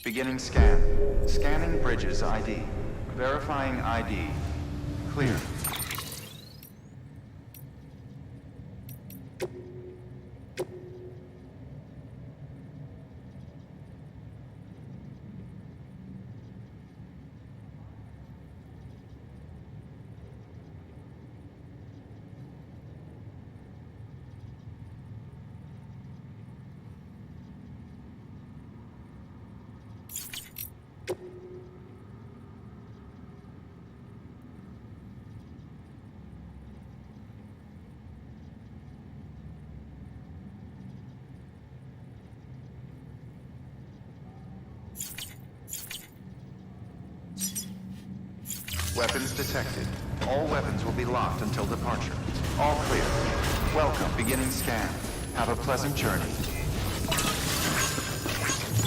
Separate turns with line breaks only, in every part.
Beginning scan. Scanning bridges ID. Verifying ID. Clear. Weapons detected. All weapons will be locked until departure. All clear. Welcome. Beginning scan. Have a pleasant journey.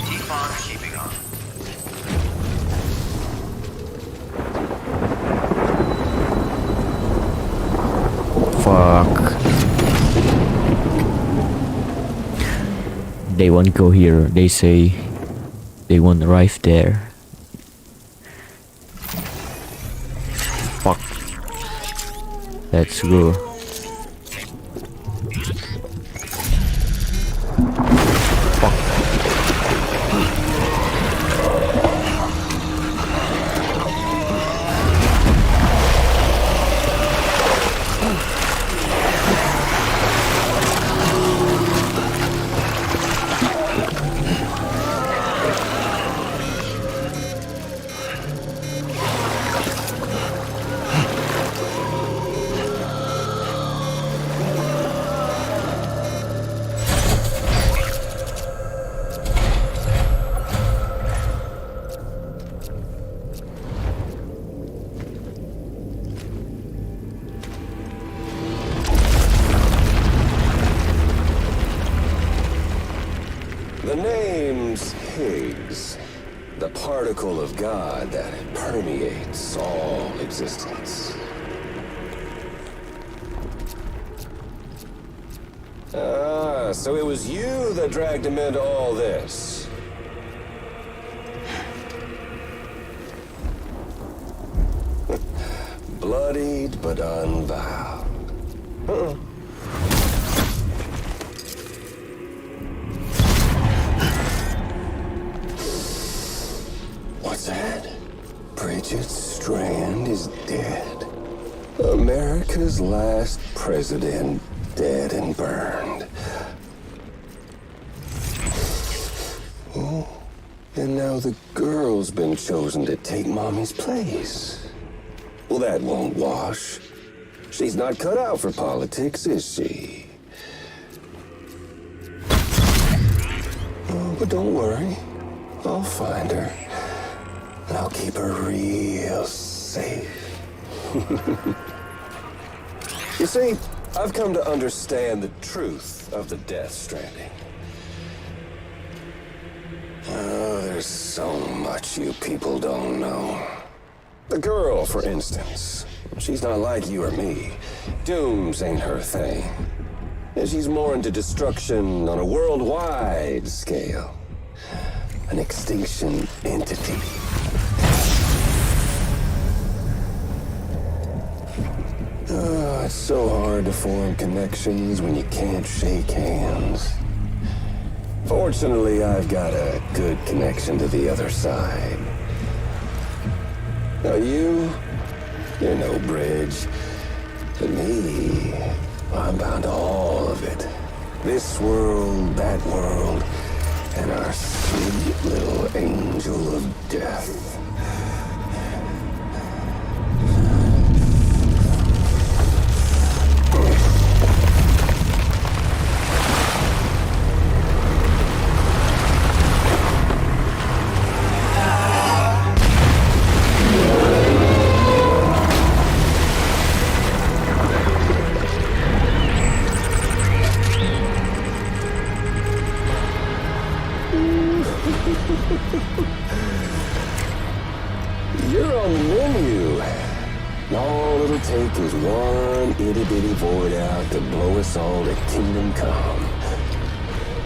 Keep on keeping on.
Fuck. They won't go here. They say they won't arrive there. Fuck. Let's go.
The name's Higgs, the particle of God that permeates all existence. Ah, so it was you that dragged him into all this. Bloodied but unvowed. What's that? Bridget Strand is dead. America's last president dead and burned. Oh, and now the girl's been chosen to take Mommy's place. Well, that won't wash. She's not cut out for politics, is she? Oh, but don't worry. I'll find her. And I'll keep her real safe. You see, I've come to understand the truth of the Death Stranding. Oh, there's so much you people don't know. The girl, for instance, she's not like you or me. Dooms ain't her thing. And she's more into destruction on a worldwide scale. An extinction entity. Oh, it's so hard to form connections when you can't shake hands. Fortunately, I've got a good connection to the other side. Now you're no bridge. But me, I'm bound to all of it. This world, that world, and our sweet little angel of death. You're on the menu. All it'll take is one itty-bitty void out to blow us all to kingdom come.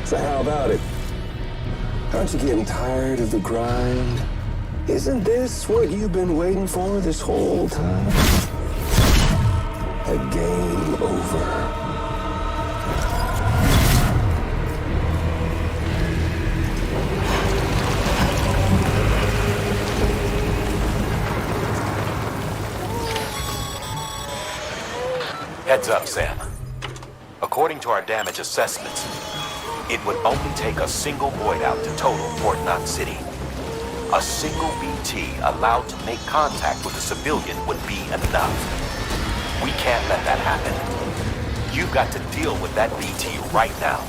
So how about it? Aren't you getting tired of the grind? Isn't this what you've been waiting for this whole time? A game over.
Heads up, Sam. According to our damage assessments, it would only take a single void out to total Fort Knox City. A single BT allowed to make contact with a civilian would be enough. We can't let that happen. You've got to deal with that BT right now.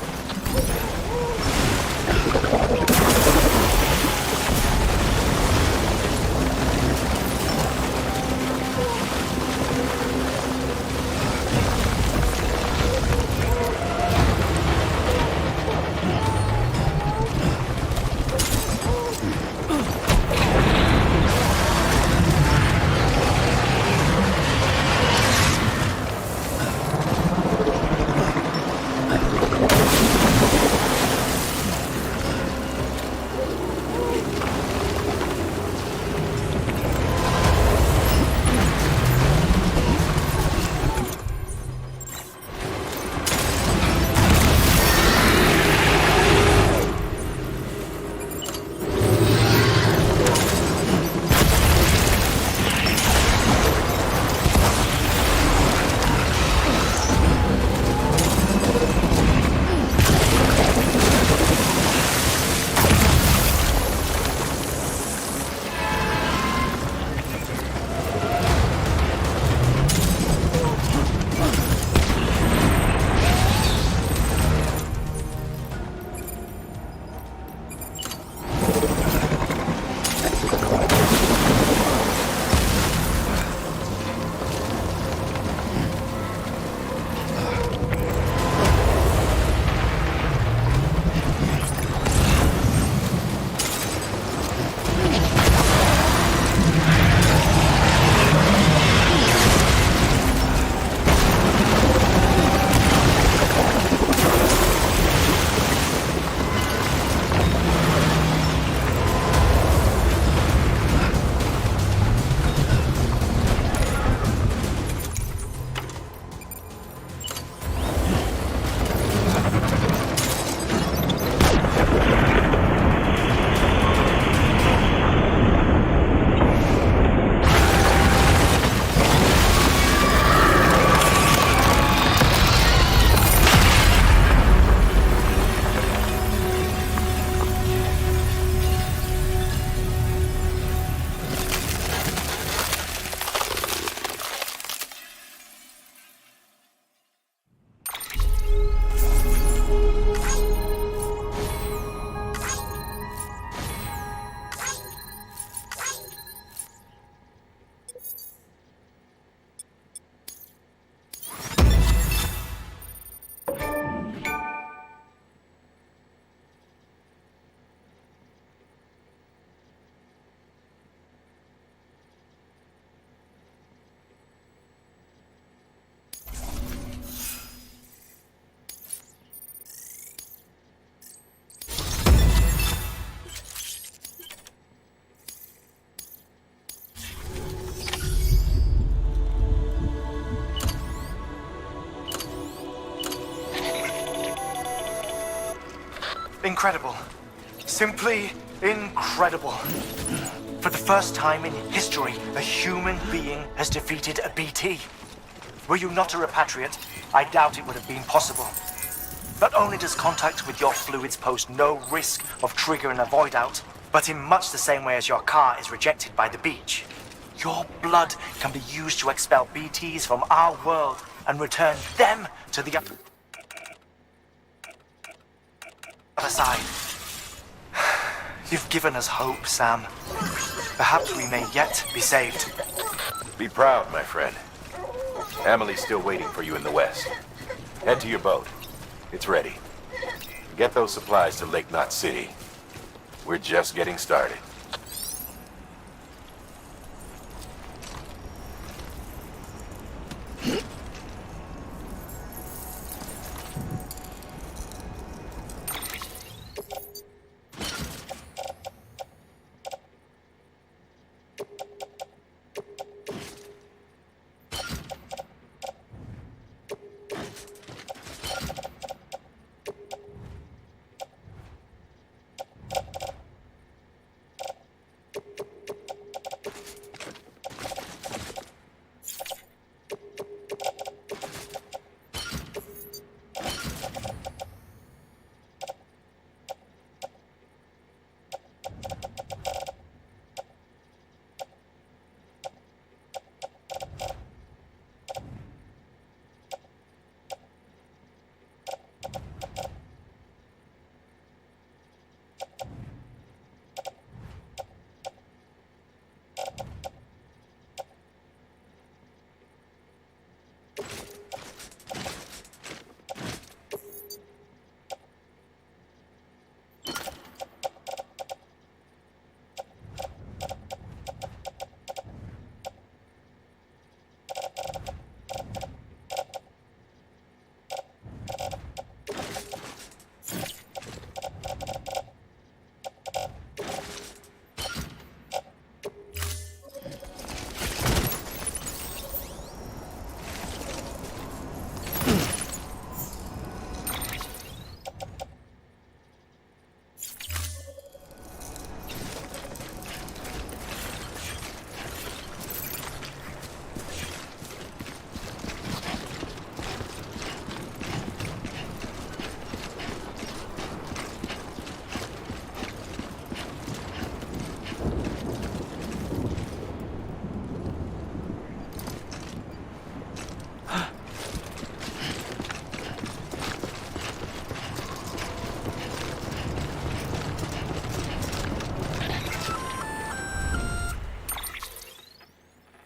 Incredible. Simply incredible. For the first time in history, a human being has defeated a BT. Were you not a repatriate, I doubt it would have been possible. Not only does contact with your fluids pose no risk of triggering a void out, but in much the same way as your car is rejected by the beach, your blood can be used to expel BTs from our world and return them to the other side. You've given us hope, Sam. Perhaps we may yet be saved.
Be proud, my friend. Emily's still waiting for you in the west. Head to your boat. It's ready. Get those supplies to Lake Knot City. We're just getting started.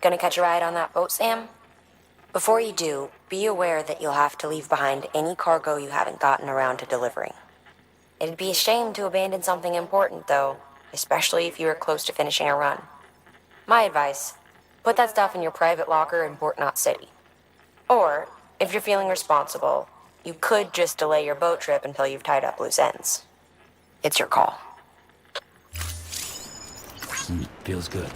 Gonna catch a ride on that boat, Sam? Before you do, be aware that you'll have to leave behind any cargo you haven't gotten around to delivering. It'd be a shame to abandon something important, though, especially if you are close to finishing a run. My advice, put that stuff in your private locker in Port Knot City. Or, if you're feeling responsible, you could just delay your boat trip until you've tied up loose ends. It's your call.
Feels good.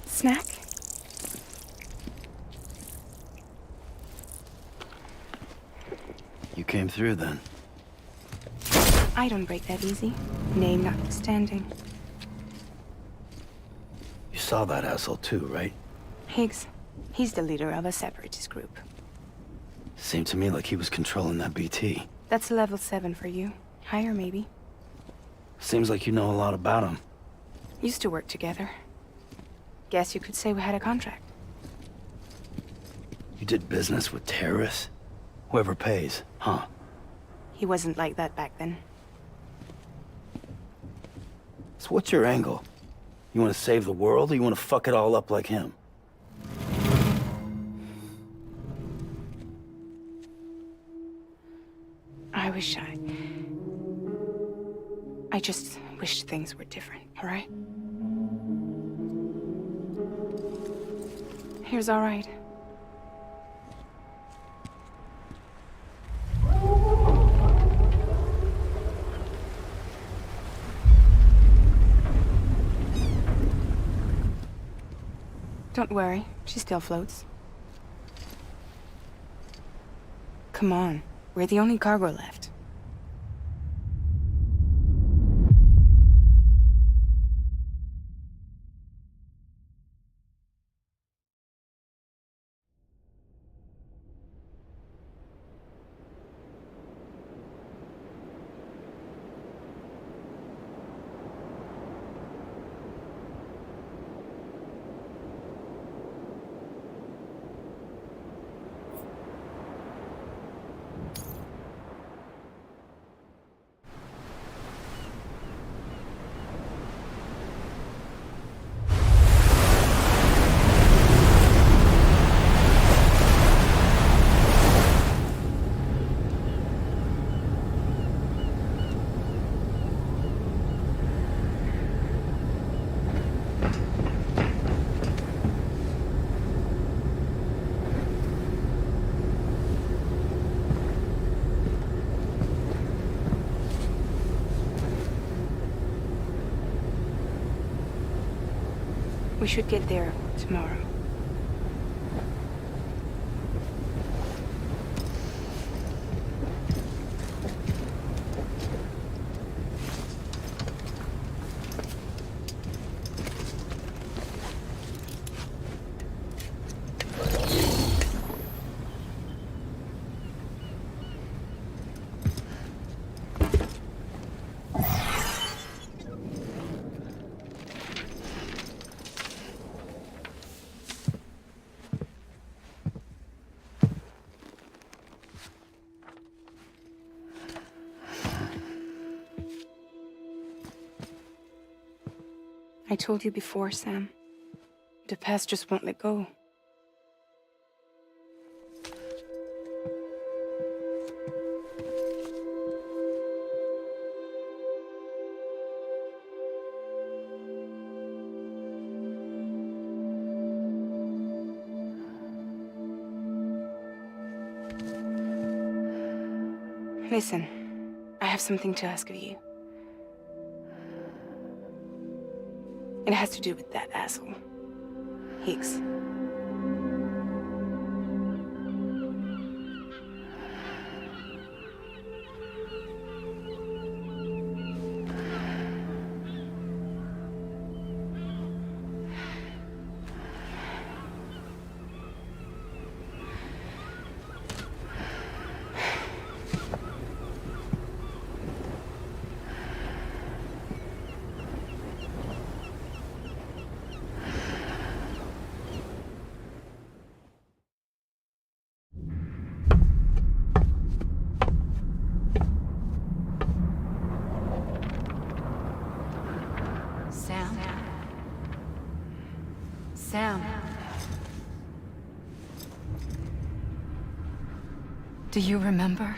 Snack?
You came through then.
I don't break that easy. Name notwithstanding.
You saw that asshole too, right?
Higgs. He's the leader of a separatist group.
Seemed to me like he was controlling that BT.
That's level 7 for you. Higher, maybe.
Seems like you know a lot about him.
Used to work together. Guess you could say we had a contract.
You did business with terrorists? Whoever pays, huh?
He wasn't like that back then.
So what's your angle? You want to save the world, or you want to fuck it all up like him?
I just wished things were different, all right? Here's all right. Don't worry, she still floats. Come on, we're the only cargo left. We should get there tomorrow. I told you before, Sam. The past just won't let go. Listen, I have something to ask of you. It has to do with that asshole, Higgs.
Sam. Do you remember?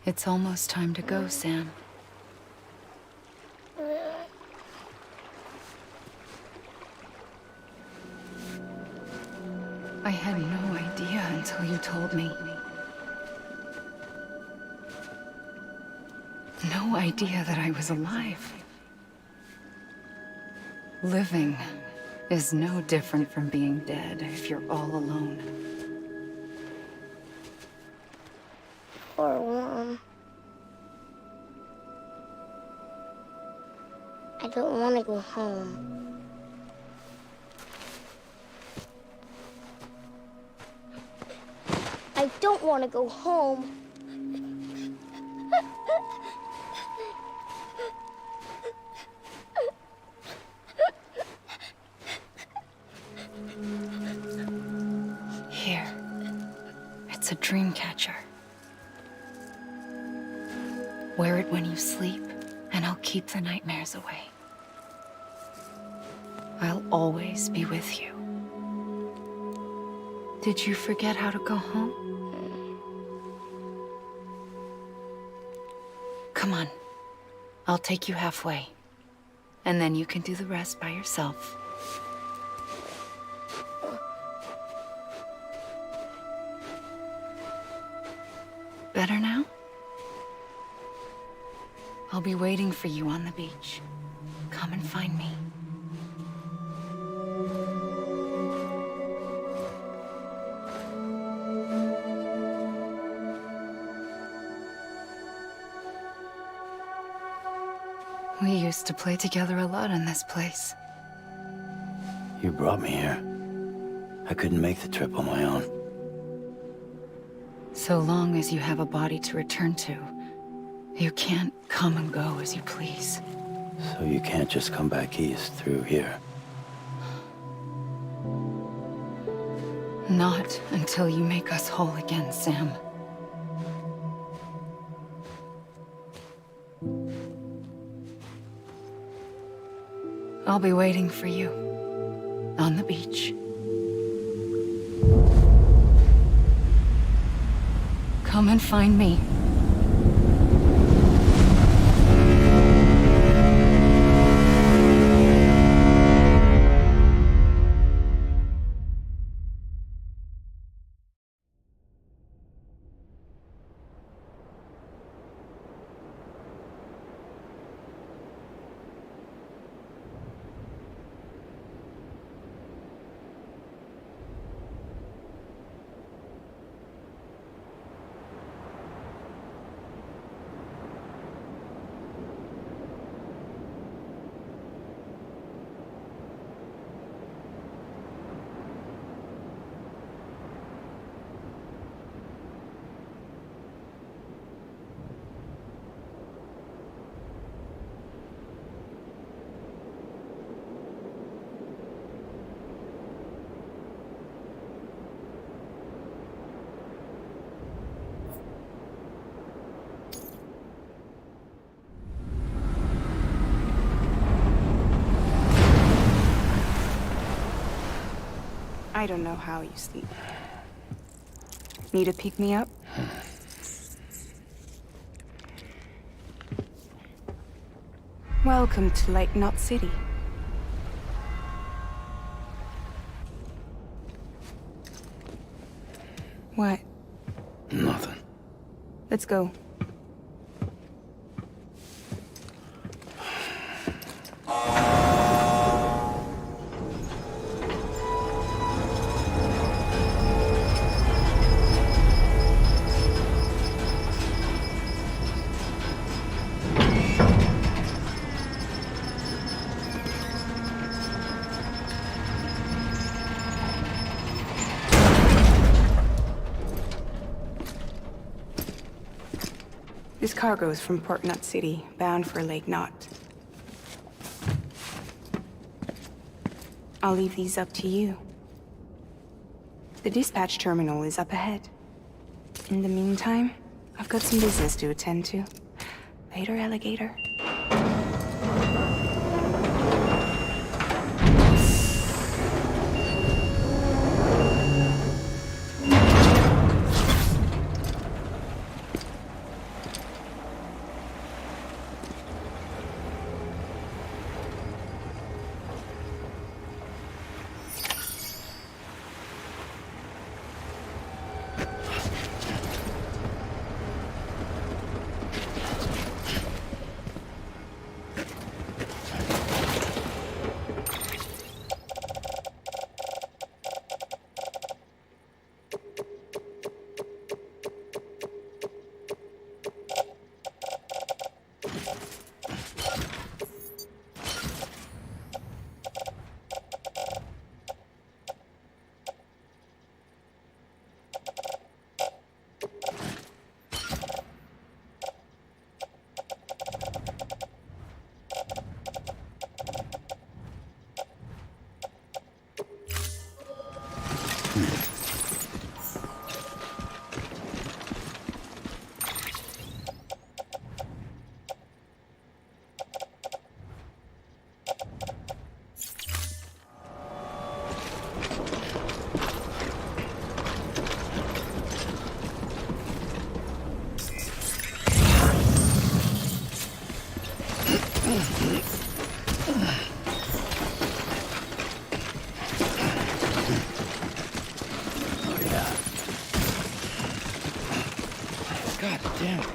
It's almost time to go, Sam. I had no idea until you told me. No idea that I was alive. Living is no different from being dead if you're all alone.
Poor Mom. I don't want to go home. I don't want to go home.
Here. It's a dream catcher. Wear it when you sleep, and I'll keep the nightmares away. I'll always be with you. Did you forget how to go home? Come on. I'll take you halfway. And then you can do the rest by yourself. Better now? I'll be waiting for you on the beach. Come and find me. We used to play together a lot in this place.
You brought me here. I couldn't make the trip on my own.
So long as you have a body to return to, you can't come and go as you please.
So you can't just come back east through here.
Not until you make us whole again, Sam. I'll be waiting for you on the beach. Come and find me.
I don't know how you sleep. Need a pick-me-up? Welcome to Lake Knot City. What?
Nothing.
Let's go. This cargo is from Port Knot City, bound for Lake Knot. I'll leave these up to you. The dispatch terminal is up ahead. In the meantime, I've got some business to attend to. Later, alligator.
God damn it.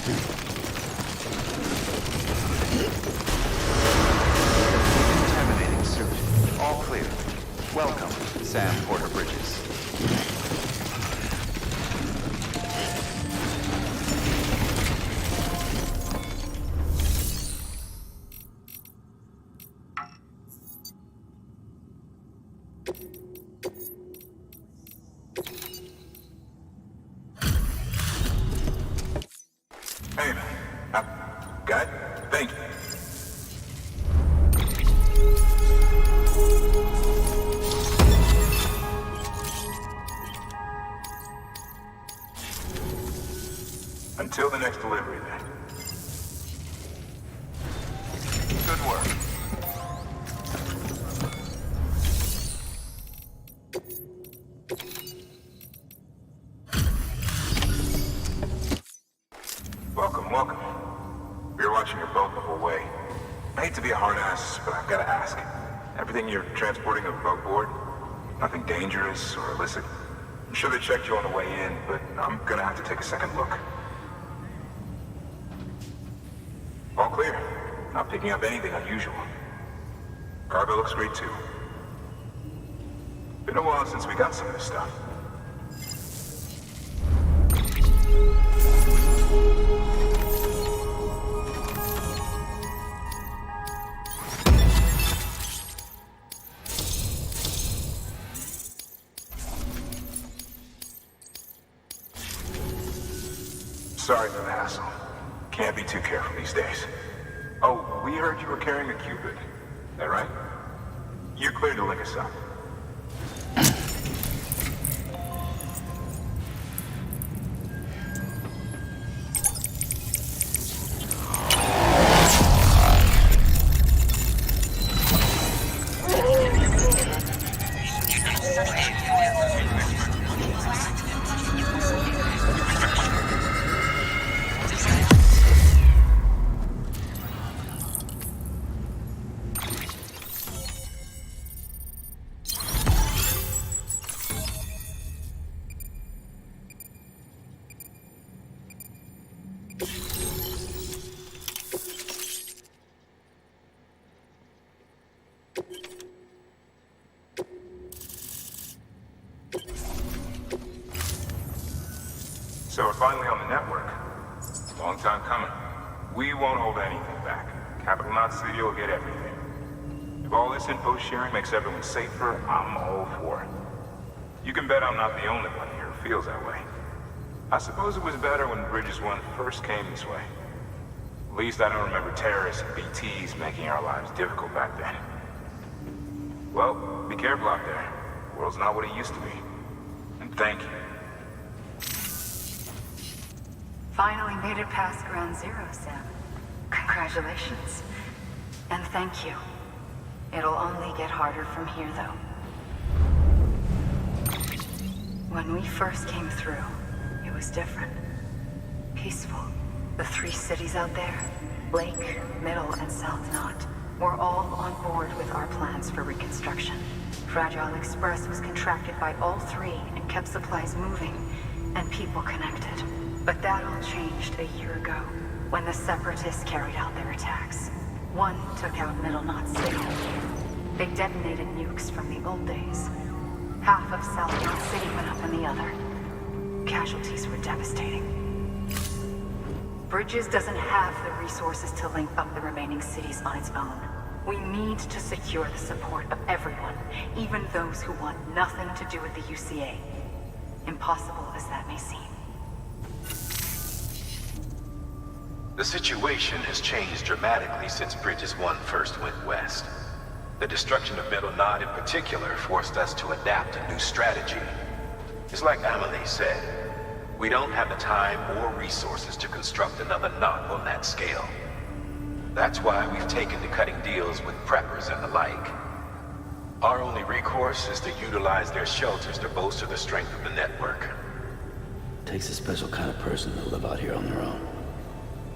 Contaminating suit. All clear. Welcome, Sam Porter Bridges.
Hey, man. Got it? Thank you. Until the next delivery, then.
Good work.
Welcome, welcome. We were watching your boat the whole way. I hate to be a hard ass, but I've got to ask. Everything you're transporting above board? Nothing dangerous or illicit? I'm sure they checked you on the way in, but I'm gonna have to take a second look. All clear. Not picking up anything unusual. Cargo looks great too. Been a while since we got some of this stuff. Sorry for the hassle. Can't be too careful these days. Oh, we heard you were carrying a Cupid. That right? You're cleared to link us up. So we're finally on the network. Long time coming. We won't hold anything back. Capital Knot City will get everything. If all this info sharing makes everyone safer, I'm all for it. You can bet I'm not the only one here who feels that way. I suppose it was better when Bridges 1 first came this way. At least I don't remember terrorists and BTs making our lives difficult back then. Well, be careful out there. The world's not what it used to be. And thank you.
Finally made it past Ground Zero, Sam. Congratulations. And thank you. It'll only get harder from here, though. When we first came through, it was different. Peaceful. The 3 cities out there, Lake, Middle, and South Knot, were all on board with our plans for reconstruction. Fragile Express was contracted by all 3 and kept supplies moving and people connected. But that all changed a year ago, when the Separatists carried out their attacks. One took out Middle Knot City. They detonated nukes from the old days. Half of South Knot City went up in the other. Casualties were devastating. Bridges doesn't have the resources to link up the remaining cities on its own. We need to secure the support of everyone, even those who want nothing to do with the UCA. Impossible as that may seem.
The situation has changed dramatically since Bridges 1 first went west. The destruction of Middle Knot in particular forced us to adapt a new strategy. It's like Amelie said, we don't have the time or resources to construct another knot on that scale. That's why we've taken to cutting deals with preppers and the like. Our only recourse is to utilize their shelters to bolster the strength of the network.
Takes a special kind of person to live out here on their own.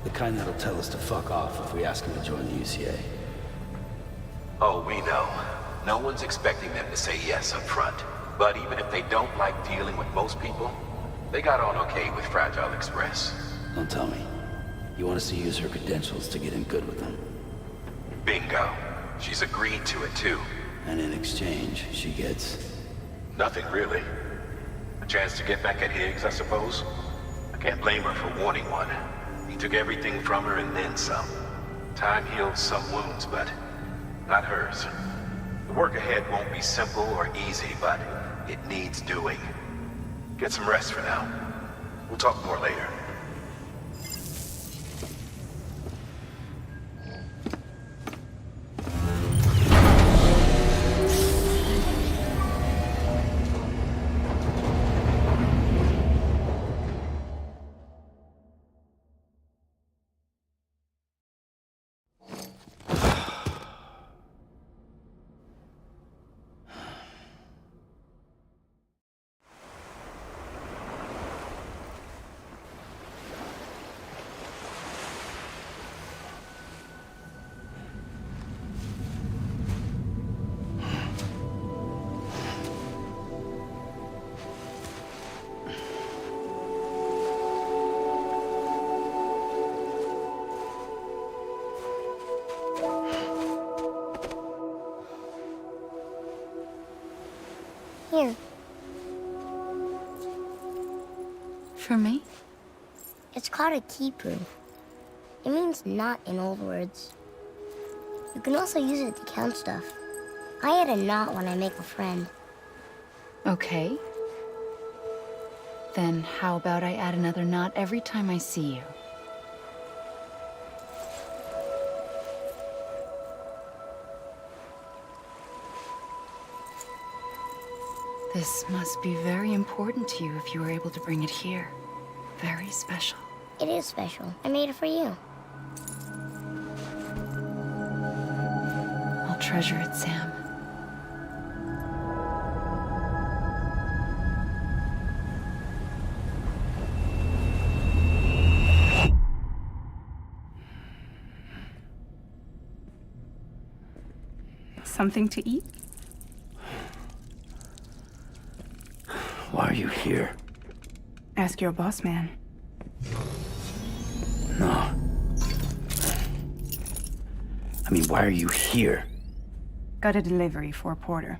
The kind that'll tell us to fuck off if we ask them to join the UCA.
Oh, we know. No one's expecting them to say yes up front. But even if they don't like dealing with most people, they got on okay with Fragile Express.
Don't tell me. You want us to use her credentials to get in good with them.
Bingo. She's agreed to it, too.
And in exchange, she gets...
Nothing, really. A chance to get back at Higgs, I suppose? I can't blame her for wanting one. He took everything from her and then some. Time heals some wounds, but not hers. The work ahead won't be simple or easy, but it needs doing. Get some rest for now. We'll talk more later.
Here.
For me?
It's called a keeper. It means knot in old words. You can also use it to count stuff. I add a knot when I make a friend.
Okay. Then how about I add another knot every time I see you? This must be very important to you if you were able to bring it here. Very special.
It is special. I made it for you.
I'll treasure it, Sam.
Something to eat?
Why are you here?
Ask your boss man.
No. I mean, why are you here?
Got a delivery for Porter.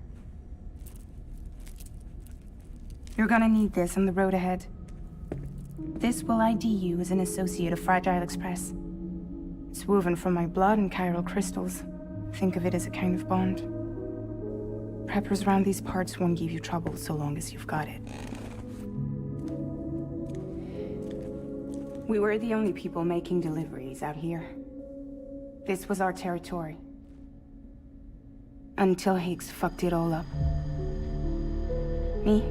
You're gonna need this on the road ahead. This will ID you as an associate of Fragile Express. It's woven from my blood and chiral crystals. Think of it as a kind of bond. Preppers around these parts won't give you trouble so long as you've got it. We were the only people making deliveries out here. This was our territory. Until Higgs fucked it all up. Me,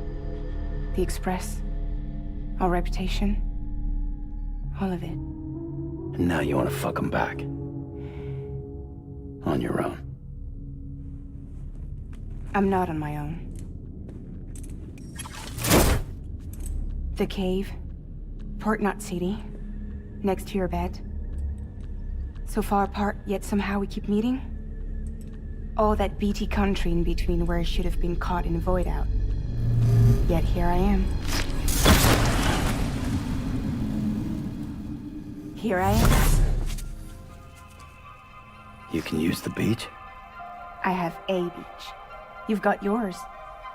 the Express, our reputation, all of it.
And now you want to fuck him back. On your own.
I'm not on my own. The cave, Port Knot City, next to your bed. So far apart, yet somehow we keep meeting. All that BT country in between where I should have been caught in a void out. Yet here I am. Here I am.
You can use the beach?
I have a beach. You've got yours.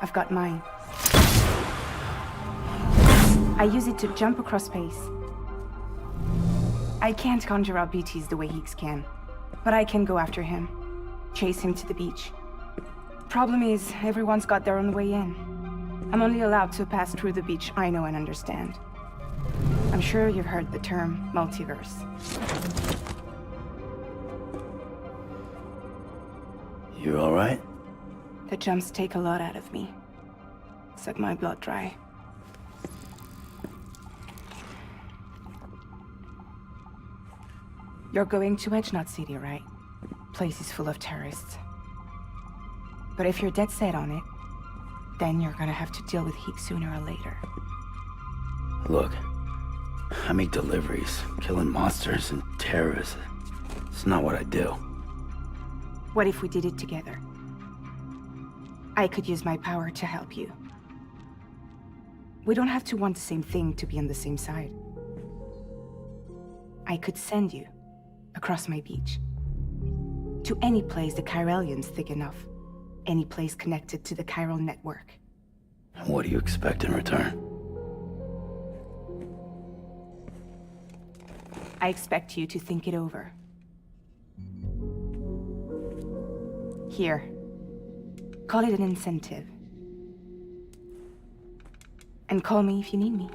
I've got mine. I use it to jump across space. I can't conjure up BTs the way Higgs can, but I can go after him, chase him to the beach. Problem is, everyone's got their own way in. I'm only allowed to pass through the beach I know and understand. I'm sure you've heard the term multiverse.
You all right?
The jumps take a lot out of me. Suck my blood dry. You're going to Edge Knot City, right? Place is full of terrorists. But if you're dead set on it, then you're gonna have to deal with Higgs sooner or later.
Look, I make deliveries, killing monsters and terrorists. It's not what I do.
What if we did it together? I could use my power to help you. We don't have to want the same thing to be on the same side. I could send you across my beach. To any place the Chiralian's thick enough. Any place connected to the chiral network.
What do you expect in return?
I expect you to think it over. Here. Call it an incentive. And call me if you need me.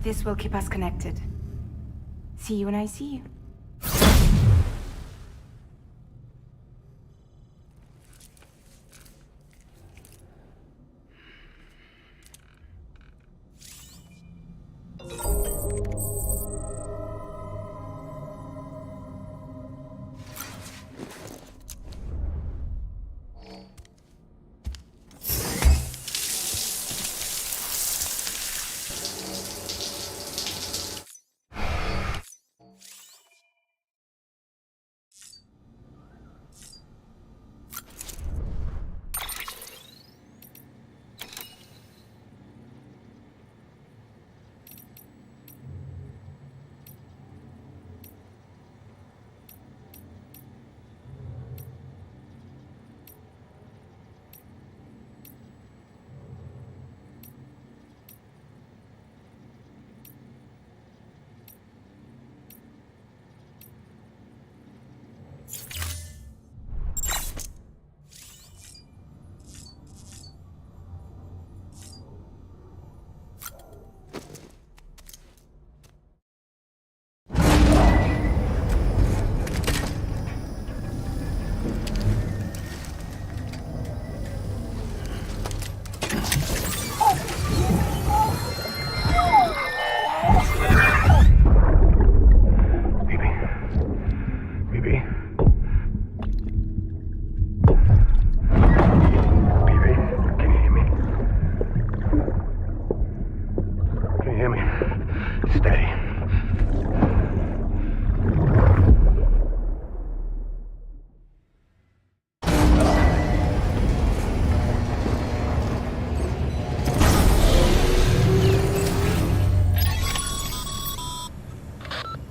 This will keep us connected. See you when I see you.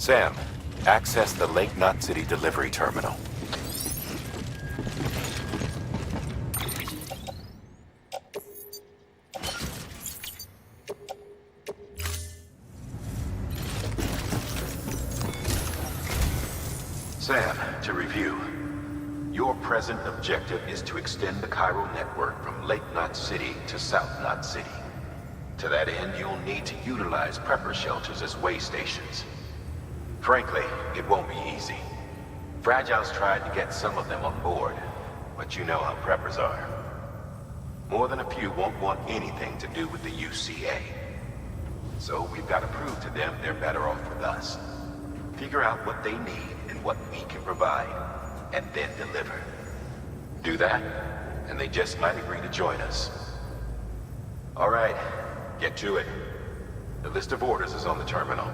Sam, access the Lake Knot City delivery terminal. Sam, to review. Your present objective is to extend the chiral network from Lake Knot City to South Knot City. To that end, you'll need to utilize prepper shelters as way stations. Frankly, it won't be easy. Fragile's tried to get some of them on board, but you know how preppers are. More than a few won't want anything to do with the UCA. So we've got to prove to them they're better off with us. Figure out what they need and what we can provide, and then deliver. Do that, and they just might agree to join us. All right, get to it. The list of orders is on the terminal.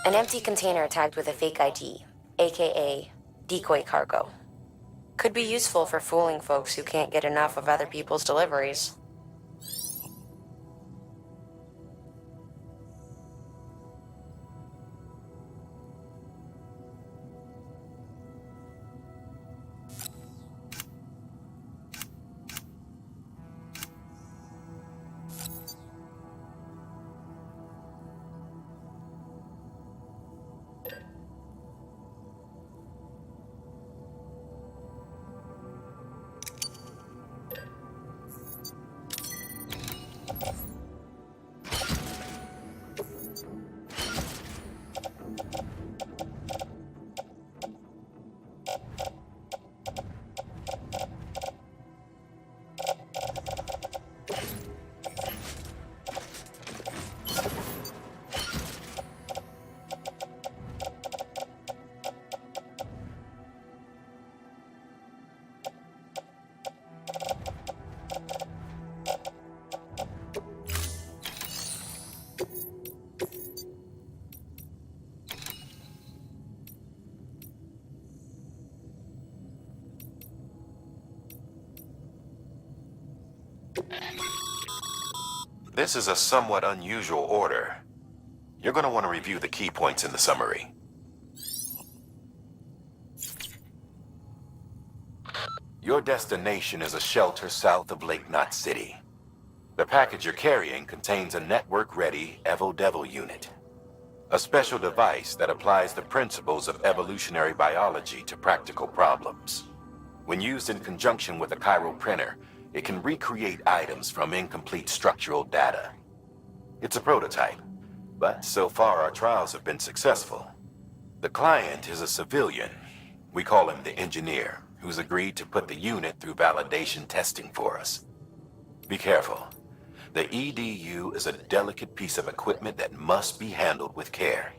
An empty container tagged with a fake ID, aka decoy cargo. Could be useful for fooling folks who can't get enough of other people's deliveries.
This is a somewhat unusual order. You're going to want to review the key points in the summary. Your destination is a shelter south of Lake Knot City. The package you're carrying contains a network-ready Evo-Devil unit. A special device that applies the principles of evolutionary biology to practical problems. When used in conjunction with a chiral printer, it can recreate items from incomplete structural data. It's a prototype, but so far our trials have been successful. The client is a civilian. We call him the engineer, who's agreed to put the unit through validation testing for us. Be careful. The EDU is a delicate piece of equipment that must be handled with care.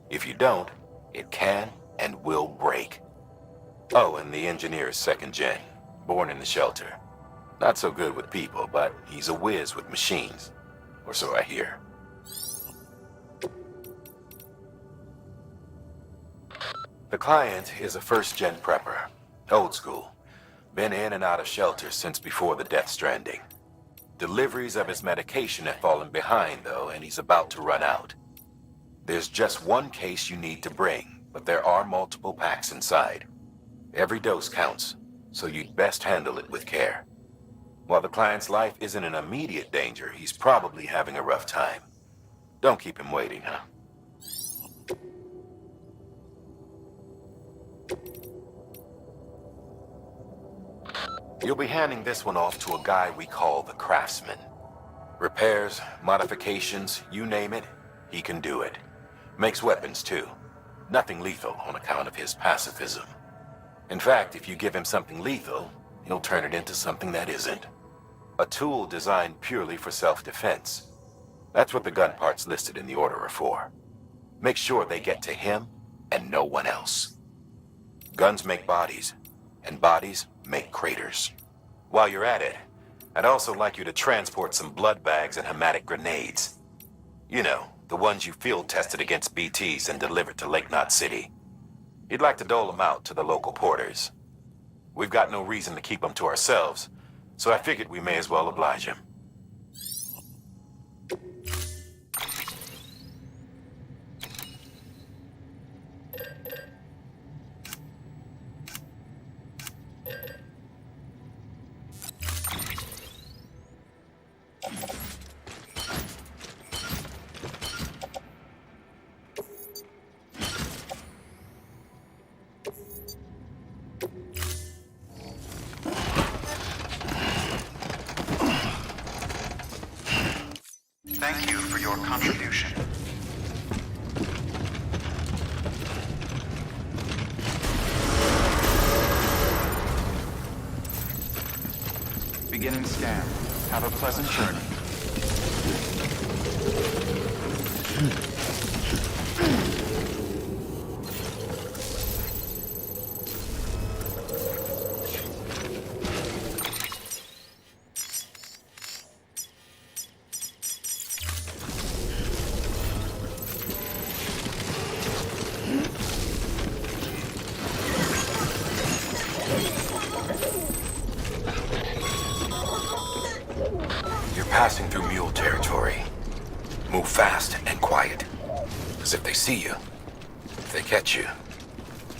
If you don't, it can and will break. Oh, and the engineer is second gen, born in the shelter. Not so good with people, but he's a whiz with machines. Or so I hear. The client is a first-gen prepper. Old school. Been in and out of shelters since before the death stranding. Deliveries of his medication have fallen behind, though, and he's about to run out. There's just one case you need to bring, but there are multiple packs inside. Every dose counts, so you'd best handle it with care. While the client's life isn't in immediate danger, he's probably having a rough time. Don't keep him waiting, huh? You'll be handing this one off to a guy we call the Craftsman. Repairs, modifications, you name it, he can do it. Makes weapons too. Nothing lethal on account of his pacifism. In fact, if you give him something lethal, he'll turn it into something that isn't. A tool designed purely for self-defense. That's what the gun parts listed in the order are for. Make sure they get to him and no one else. Guns make bodies, and bodies make craters. While you're at it, I'd also like you to transport some blood bags and hematic grenades. You know, the ones you field tested against BTs and delivered to Lake Knot City. You'd like to dole them out to the local porters. We've got no reason to keep them to ourselves, so I figured we may as well oblige him.
Thank you for your contribution. Beginning scan. Have a pleasant journey.
Passing through mule territory. Move fast and quiet. Because if they see you, if they catch you,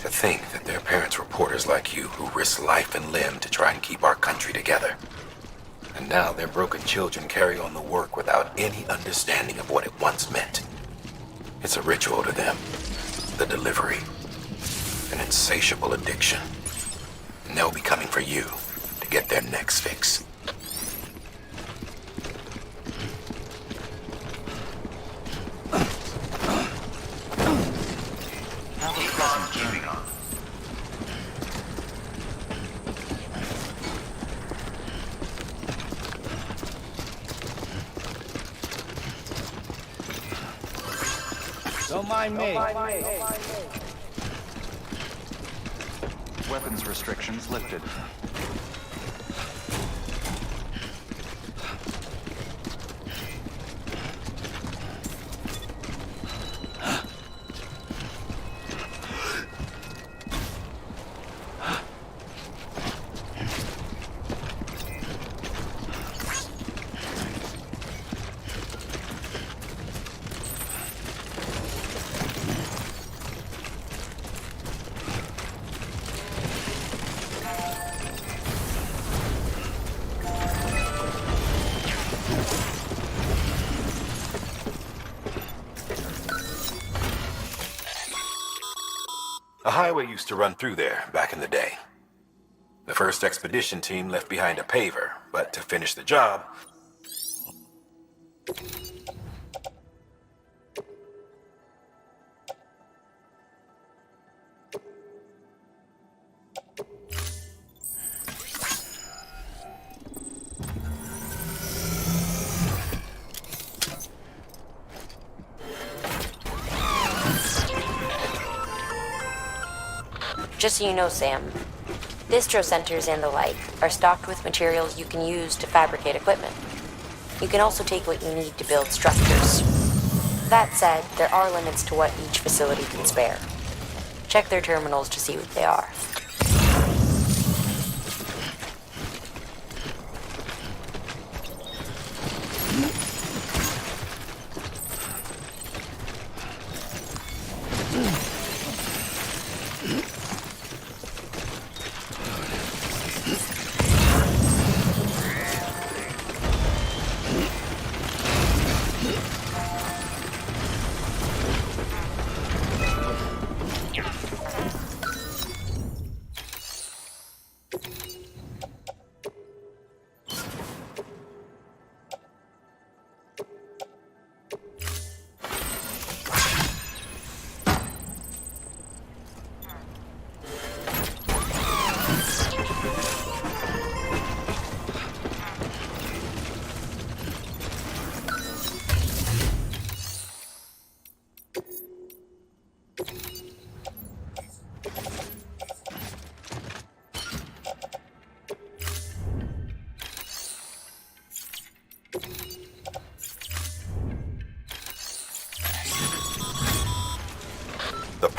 to think that their parents were porters like you who risked life and limb to try and keep our country together. And now their broken children carry on the work without any understanding of what it once meant. It's a ritual to them. The delivery. An insatiable addiction. And they'll be coming for you to get their next fix.
Don't mind me.
Weapons restrictions lifted.
A highway used to run through there back in the day. The first expedition team left behind a paver, but to finish the job,
Just so you know, Sam, distro centers and the like are stocked with materials you can use to fabricate equipment. You can also take what you need to build structures. That said, there are limits to what each facility can spare. Check their terminals to see what they are.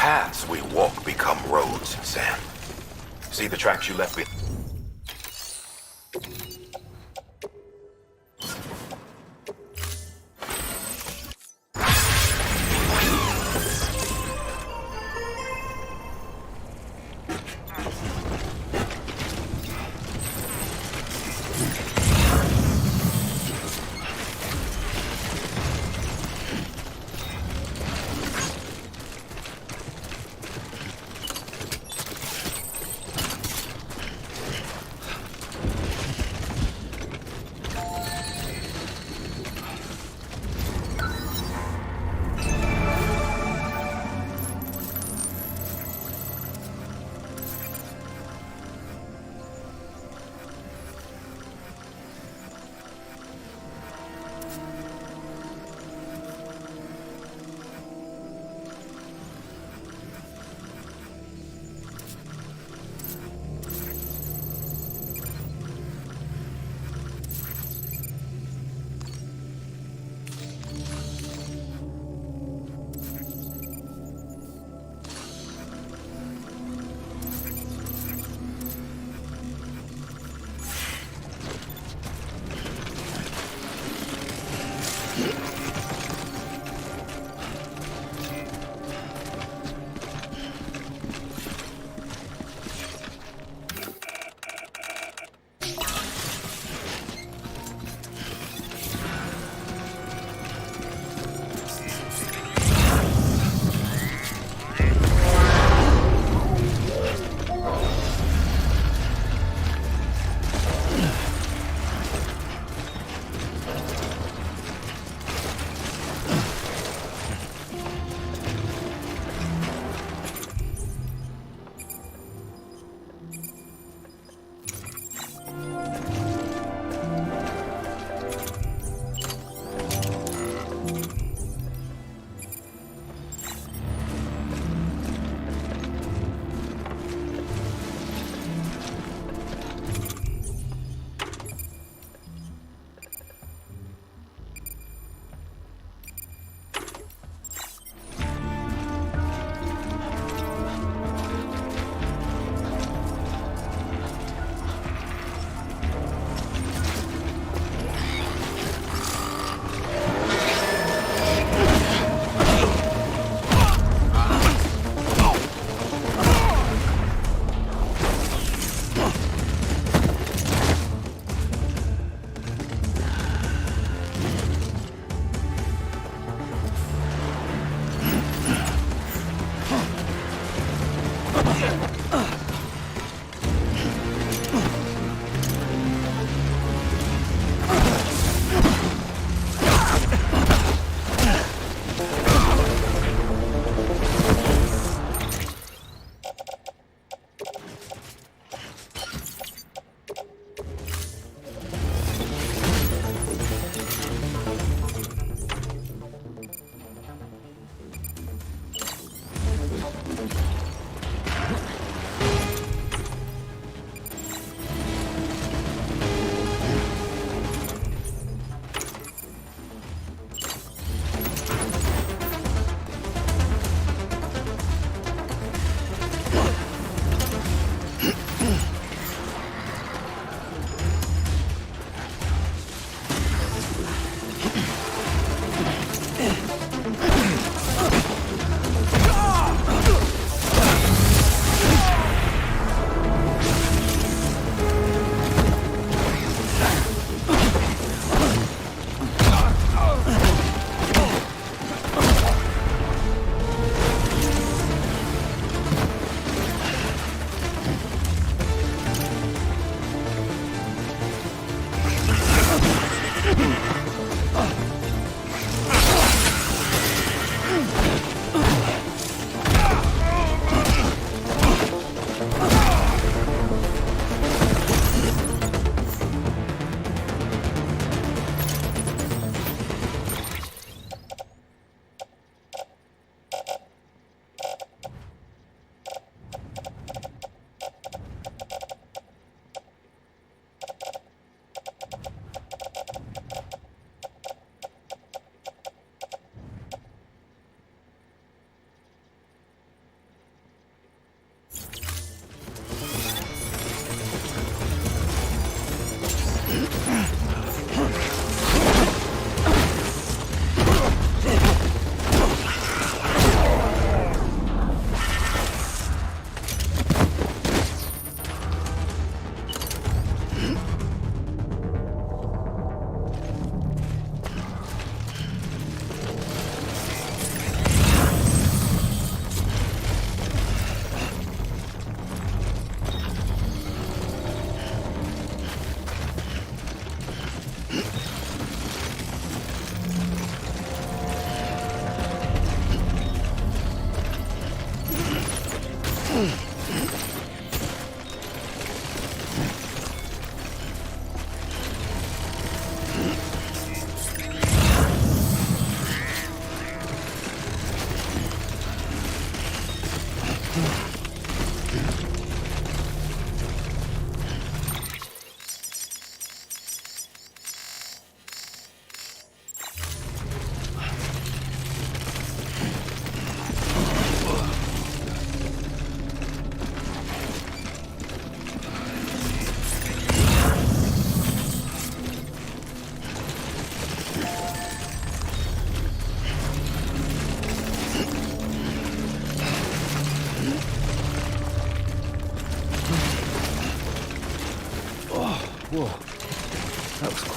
Paths we walk become roads, Sam. See the tracks you left behind?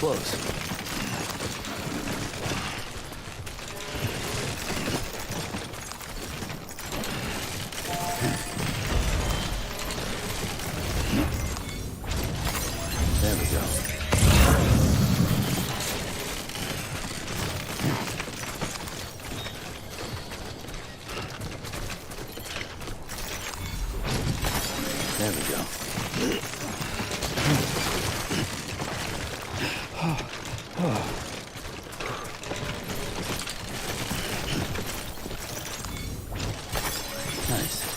close. There we go. There we go. Nice.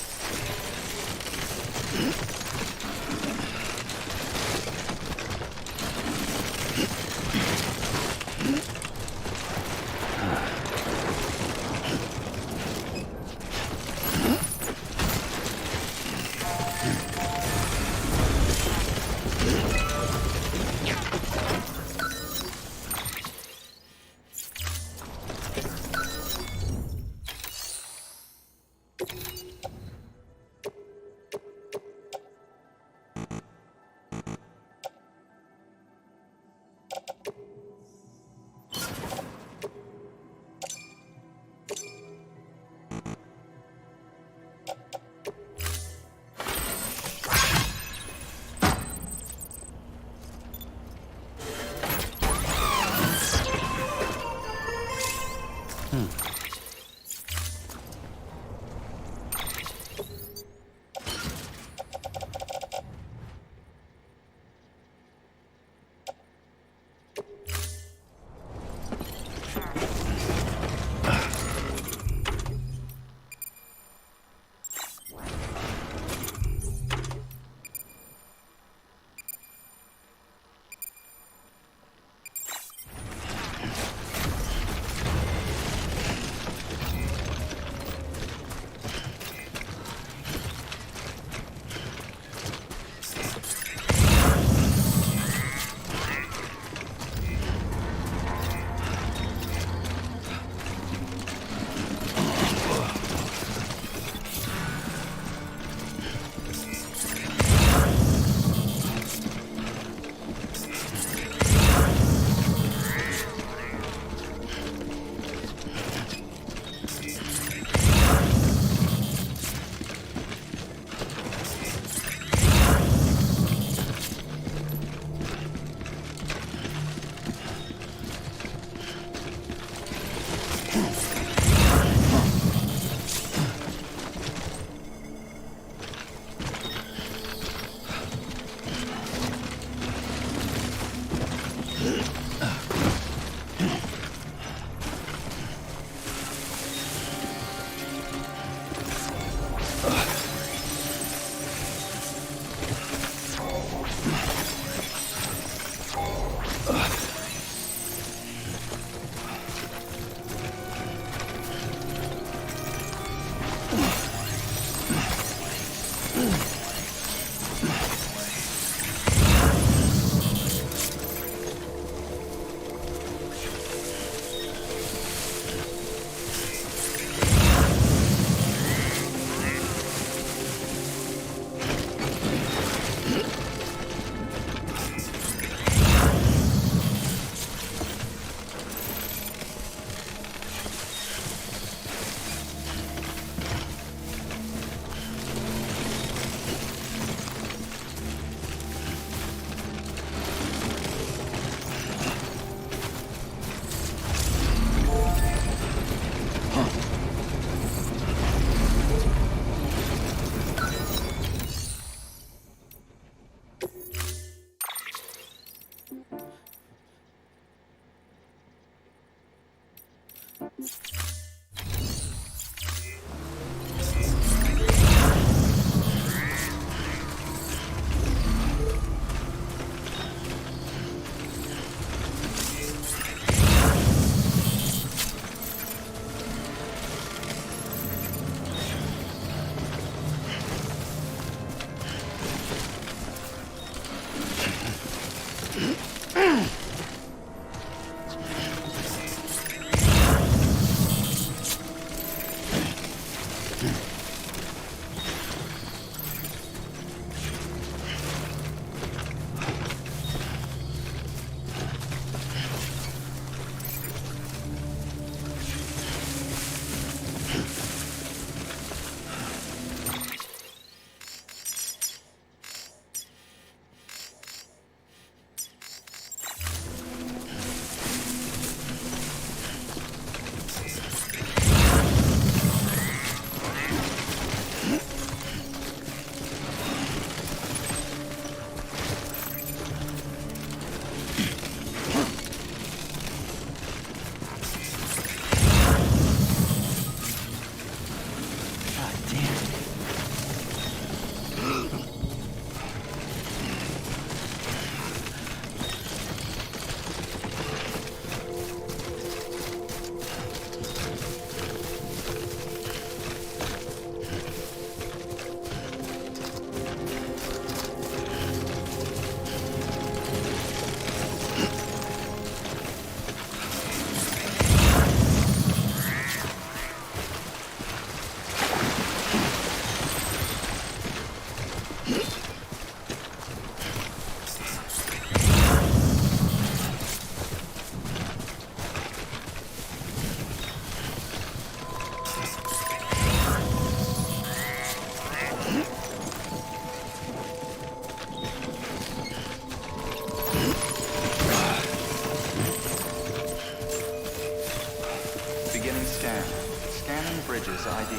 scan. Scanning Bridges ID.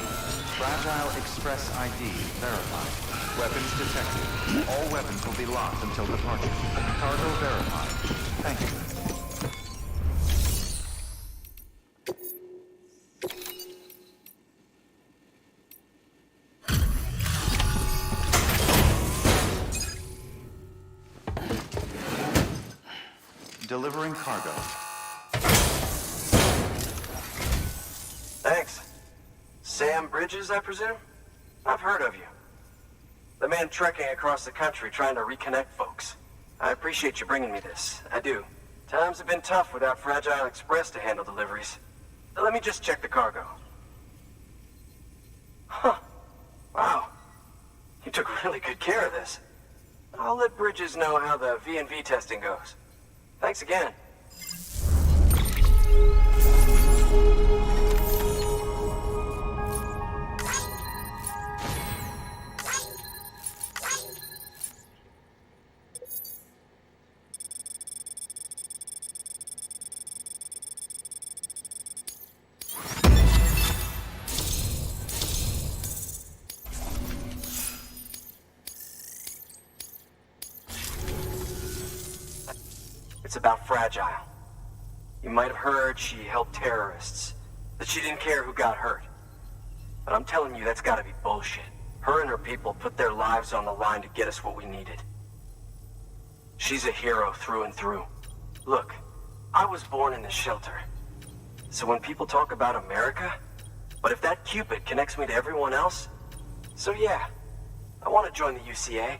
Fragile Express ID verified. Weapons detected. All weapons will be locked until departure. Cargo verified. Thank you. Delivering cargo.
Thanks. Sam Bridges, I presume? I've heard of you. The man trekking across the country trying to reconnect folks. I appreciate you bringing me this. I do. Times have been tough without Fragile Express to handle deliveries. Let me just check the cargo. Huh. Wow. You took really good care of this. I'll let Bridges know how the V&V testing goes. Thanks again. It's about Fragile. You might have heard she helped terrorists, that she didn't care who got hurt. But I'm telling you, that's gotta be bullshit. Her and her people put their lives on the line to get us what we needed. She's a hero through and through. Look, I was born in this shelter. So when people talk about America, but if that Cupid connects me to everyone else, so yeah, I want to join the UCA.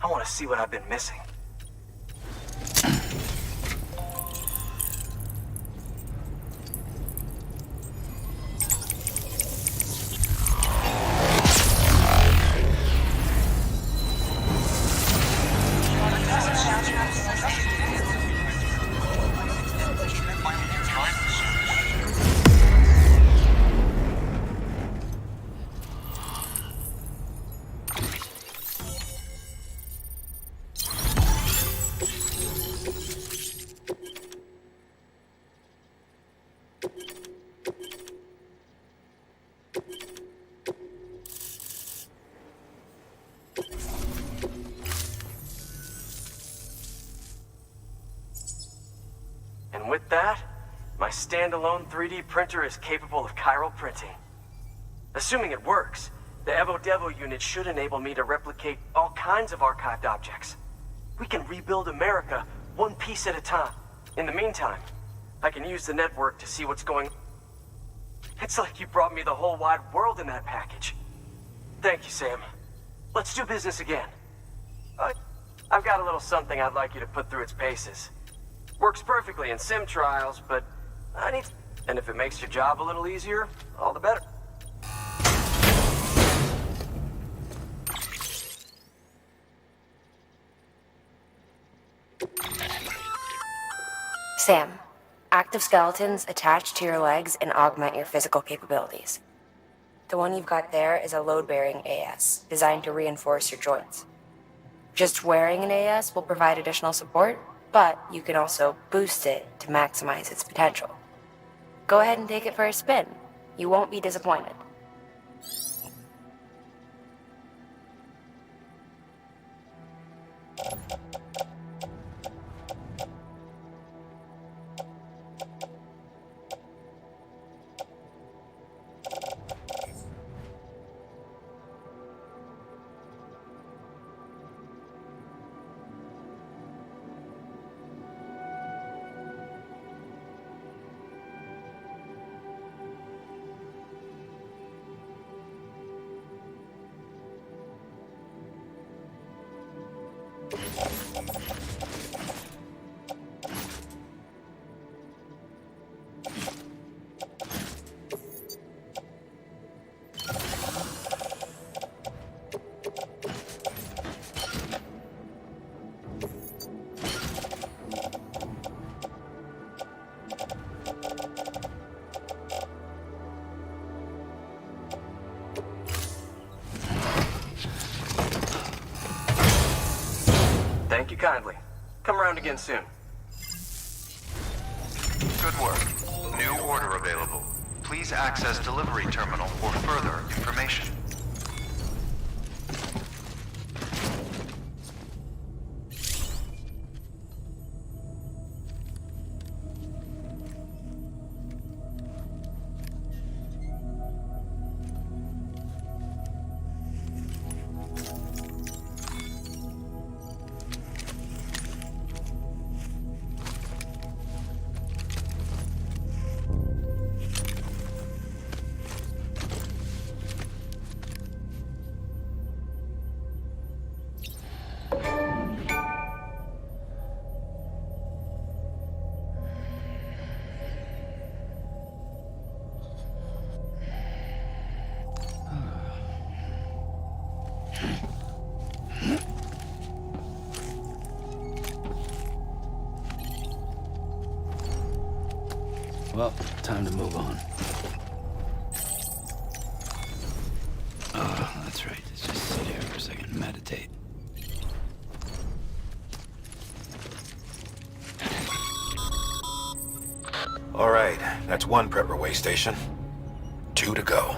I want to see what I've been missing. And with that, my standalone 3D printer is capable of chiral printing. Assuming it works, the Evo Devo unit should enable me to replicate all kinds of archived objects. We can rebuild America one piece at a time. In the meantime, I can use the network to see what's going on. It's like you brought me the whole wide world in that package. Thank you, Sam. Let's do business again. I've got a little something I'd like you to put through its paces. Works perfectly in sim trials, but I need... And if it makes your job a little easier, all the better.
Sam, active skeletons attach to your legs and augment your physical capabilities. The one you've got there is a load-bearing AS, designed to reinforce your joints. Just wearing an AS will provide additional support, but you can also boost it to maximize its potential. Go ahead and take it for a spin. You won't be disappointed.
Thank you kindly. Come around again soon.
Good work. New order available. Please access delivery terminal for further information.
Well, time to move on. Oh, that's right. Let's just sit here for a second and meditate.
All right, that's one prepper way station. 2 to go.